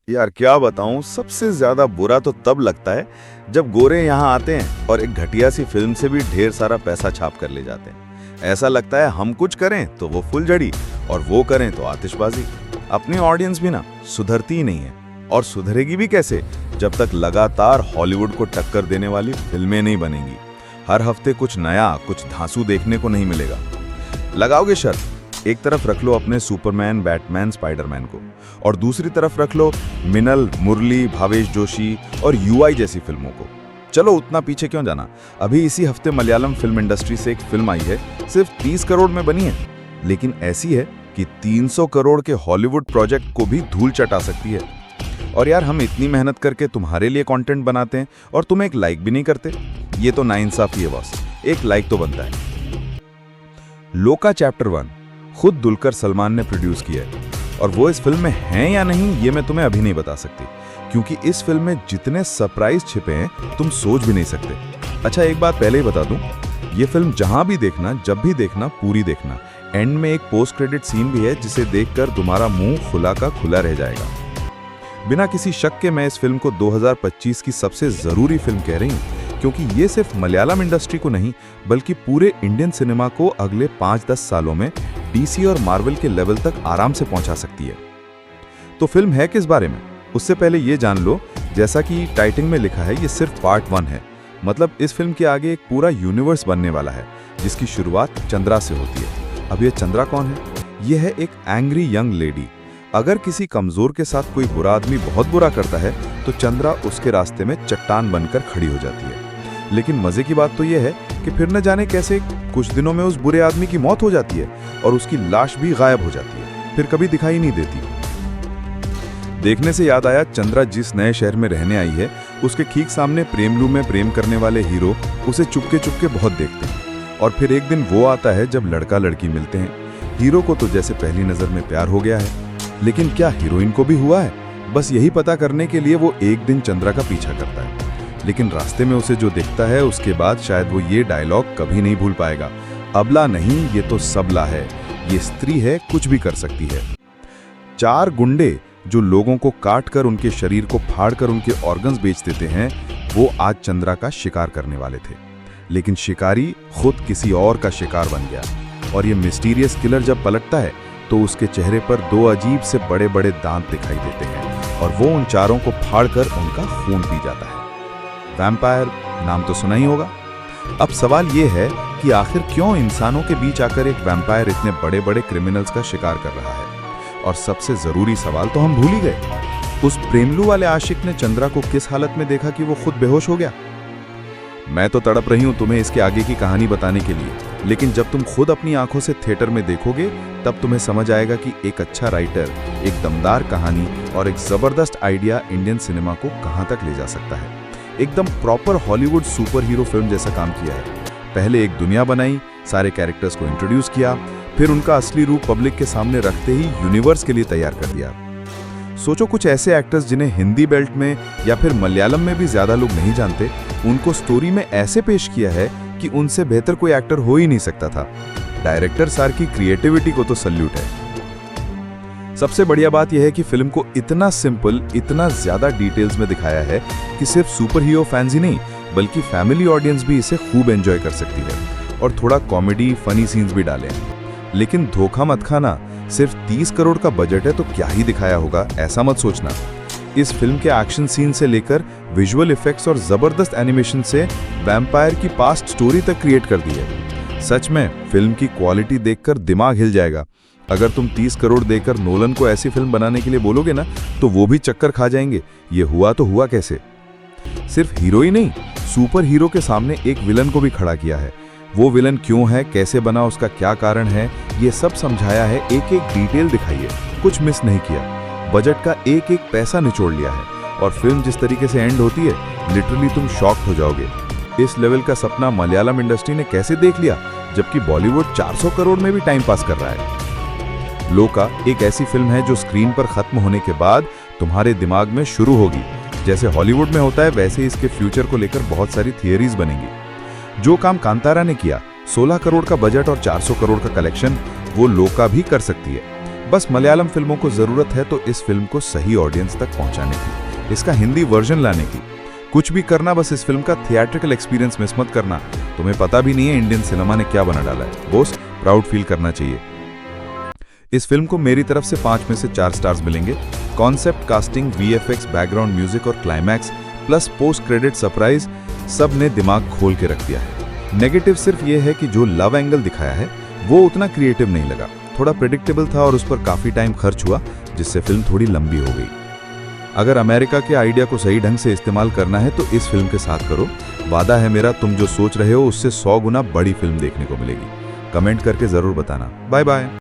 यार क्या बताऊं, सबसे ज्यादा बुरा तो तब लगता है जब गोरे यहाँ आते हैं और एक घटिया सी फिल्म से भी ढेर सारा पैसा छाप कर ले जाते हैं। ऐसा लगता है हम कुछ करें तो वो फुलझड़ी और वो करें तो आतिशबाजी। अपनी ऑडियंस भी ना सुधरती ही नहीं है, और सुधरेगी भी कैसे जब तक लगातार हॉलीवुड को टक्कर देने वाली फिल्में नहीं बनेंगी। हर हफ्ते कुछ नया, कुछ धांसू देखने को नहीं मिलेगा। लगाओगे शर्त, एक तरफ रख लो अपने सुपरमैन, बैटमैन, स्पाइडरमैन को, और दूसरी तरफ रख लो मिनल, मुरली, भावेश जोशी और यूआई जैसी फिल्मों को। चलो उतना पीछे क्यों जाना, अभी इसी हफ्ते मलयालम फिल्म इंडस्ट्री से एक फिल्म आई है, सिर्फ 30 करोड़ में बनी है, लेकिन ऐसी है कि 300 करोड़ के हॉलीवुड प्रोजेक्ट को भी धूल चटा सकती है। और यार, हम इतनी मेहनत करके तुम्हारे लिए कंटेंट बनाते हैं और तुम एक लाइक भी नहीं करते। ये तो नाइंसाफी है बॉस, एक लाइक तो बनता है। लोका चैप्टर 1 खुद दुलकर सलमान ने प्रोड्यूस किया है, और वो इस फिल्म में हैं या नहीं ये मैं तुम्हें अभी नहीं बता सकती, क्योंकि इस फिल्म में जितने सरप्राइज छिपे हैं तुम सोच भी नहीं सकते। अच्छा, एक बात पहले ही बता दूं, ये फिल्म जहां भी देखना, जब भी देखना, पूरी देखना। एंड में एक पोस्ट क्रेडिट सीन भी है जिसे देखकर तुम्हारा मुंह खुला का खुला रह जाएगा। बिना किसी शक के मैं इस फिल्म को 2025 की सबसे जरूरी फिल्म कह रही हूँ, क्योंकि ये सिर्फ मलयालम इंडस्ट्री को नहीं बल्कि पूरे इंडियन सिनेमा को अगले 5-10 सालों में डीसी और मार्वल के लेवल तक आराम से पहुंचा सकती है। तो फिल्म है किस बारे में, उससे पहले ये जान लो, जैसा कि टाइटल में लिखा है, ये सिर्फ पार्ट 1 है। मतलब इस फिल्म के आगे एक पूरा यूनिवर्स बनने वाला है, जिसकी शुरुआत चंद्रा से होती है। अब ये चंद्रा कौन है? यह है एक एंग्री यंग लेडी। अगर किसी कमजोर के साथ कोई बुरा आदमी बहुत बुरा करता है तो चंद्रा उसके रास्ते में चट्टान बनकर खड़ी हो जाती है। लेकिन मजे की बात तो यह है कि फिर न जाने कैसे कुछ दिनों में उस बुरे आदमी की मौत हो जाती है और उसकी लाश भी गायब हो जाती है, फिर कभी दिखाई नहीं देती। देखने से याद आया, चंद्रा जिस नए शहर में रहने आई है उसके ठीक सामने प्रेमलू में प्रेम करने वाले हीरो उसे चुपके चुपके बहुत देखते हैं, और फिर एक दिन वो आता है जब लड़का लड़की मिलते हैं। हीरो को तो जैसे पहली नजर में प्यार हो गया है, लेकिन क्या हीरोइन को भी हुआ है? बस यही पता करने के लिए वो एक दिन चंद्रा का पीछा करता है, लेकिन रास्ते में उसे जो दिखता है उसके बाद शायद वो ये डायलॉग कभी नहीं भूल पाएगा, अबला नहीं ये तो सबला है, ये स्त्री है, कुछ भी कर सकती है। 4 गुंडे जो लोगों को काट कर उनके शरीर को फाड़ कर उनके ऑर्गन्स बेच देते हैं, वो आज चंद्रा का शिकार करने वाले थे, लेकिन शिकारी खुद किसी और का शिकार बन गया। और ये मिस्टीरियस किलर जब पलटता है तो उसके चेहरे पर 2 अजीब से बड़े बड़े दांत दिखाई देते हैं, और वो उन चारों को फाड़कर उनका खून पी जाता है। वैम्पायर नाम तो सुना ही होगा। अब सवाल ये है कि आखिर क्यों इंसानों के बीच आकर एक वैम्पायर इतने बड़े बड़े क्रिमिनल्स का शिकार कर रहा है? और सबसे जरूरी सवाल तो हम भूल ही गए, उस प्रेमलू वाले आशिक ने चंद्रा को किस हालत में देखा कि वो खुद बेहोश हो गया? मैं तो तड़प रही हूं तुम्हें इसके आगे की कहानी बताने के लिए, लेकिन जब तुम खुद अपनी आंखों से थिएटर में देखोगे तब तुम्हें समझ आएगा कि एक अच्छा राइटर एक दमदार कहानी और एक जबरदस्त आइडिया इंडियन सिनेमा को कहां तक ले जा सकता है। एकदम proper Hollywood super hero film जैसा काम किया है। पहले एक दुनिया बनाई, सारे कैरेक्टर्स को इंट्रोड्यूस किया, फिर उनका असली रूप पब्लिक के सामने रखते ही यूनिवर्स के लिए तैयार कर दिया। सोचो, कुछ ऐसे एक्टर्स जिन्हें हिंदी बेल्ट में या फिर मलयालम में भी ज्यादा लोग नहीं जानते, उनको स्टोरी में ऐसे पेश किया है कि उनसे बेहतर कोई एक्टर हो ही नहीं सकता था। डायरेक्टर सर की क्रिएटिविटी को तो सल्यूट है। सबसे बढ़िया बात यह है कि फिल्म को इतना सिंपल, इतना ज्यादा डिटेल्स में दिखाया है कि सिर्फ सुपर हीरो फैंस ही नहीं बल्कि फैमिली ऑडियंस भी इसे खूब एंजॉय कर सकती है, और थोड़ा कॉमेडी, फनी सीन्स भी डाले हैं। लेकिन धोखा मत खाना, सिर्फ 30 करोड़ का बजट है तो क्या ही दिखाया होगा, ऐसा मत सोचना। इस फिल्म के एक्शन सीन से लेकर विजुअल इफेक्ट्स और जबरदस्त एनिमेशन से वैम्पायर की पास्ट स्टोरी तक क्रिएट कर दी है। सच में फिल्म की क्वालिटी देखकर दिमाग हिल जाएगा। अगर तुम 30 करोड़ देकर नोलन को ऐसी फिल्म बनाने के लिए बोलोगे ना, तो वो भी चक्कर खा जाएंगे। ये हुआ तो हुआ कैसे? सिर्फ हीरो ही नहीं, सुपर हीरो के सामने एक विलन को भी खड़ा किया है। वो विलन क्यों है, कैसे बना, उसका क्या कारण है, ये सब समझाया है, एक एक डिटेल दिखाई है, कुछ मिस नहीं किया। बजट का एक एक पैसा निचोड़ लिया है, और फिल्म जिस तरीके से एंड होती है, लिटरली तुम शॉक्ड हो जाओगे। इस लेवल का सपना मलयालम इंडस्ट्री ने कैसे देख लिया, जबकि बॉलीवुड 400 करोड़ में भी टाइम पास कर रहा है। लोका एक ऐसी फिल्म है जो स्क्रीन पर खत्म होने के बाद तुम्हारे दिमाग में शुरू होगी। जैसे हॉलीवुड में होता है, वैसे इसके फ्यूचर को लेकर बहुत सारी थियरीज बनेंगी। जो काम कांतारा ने किया, 16 करोड़ का बजट और 400 करोड़ का कलेक्शन, वो लोका भी कर सकती है। बस मलयालम फिल्मों को जरूरत है तो इस फिल्म को सही ऑडियंस तक पहुंचाने की, इसका हिंदी वर्जन लाने की। कुछ भी करना, बस इस फिल्म का थिएट्रिकल एक्सपीरियंस मिस मत करना। तुम्हें पता भी नहीं है इंडियन सिनेमा ने क्या बना डाला है। बॉस, प्राउड फील करना चाहिए। इस फिल्म को मेरी तरफ से 5 में से 4 स्टार्स मिलेंगे। Concept, casting, VFX, background music और climax plus post credit surprise सब ने दिमाग खोल के रख दिया है। नेगेटिव सिर्फ ये है कि जो लव एंगल दिखाया है वो उतना क्रिएटिव नहीं लगा, थोड़ा प्रेडिक्टेबल था और उस पर काफी टाइम खर्च हुआ, जिससे फिल्म थोड़ी लंबी हो गई। अगर अमेरिका के आइडिया को सही ढंग से इस्तेमाल करना है तो इस फिल्म के साथ करो। वादा है मेरा, तुम जो सोच रहे हो उससे 100 गुना बड़ी फिल्म देखने को मिलेगी। कमेंट करके जरूर बताना। Bye bye.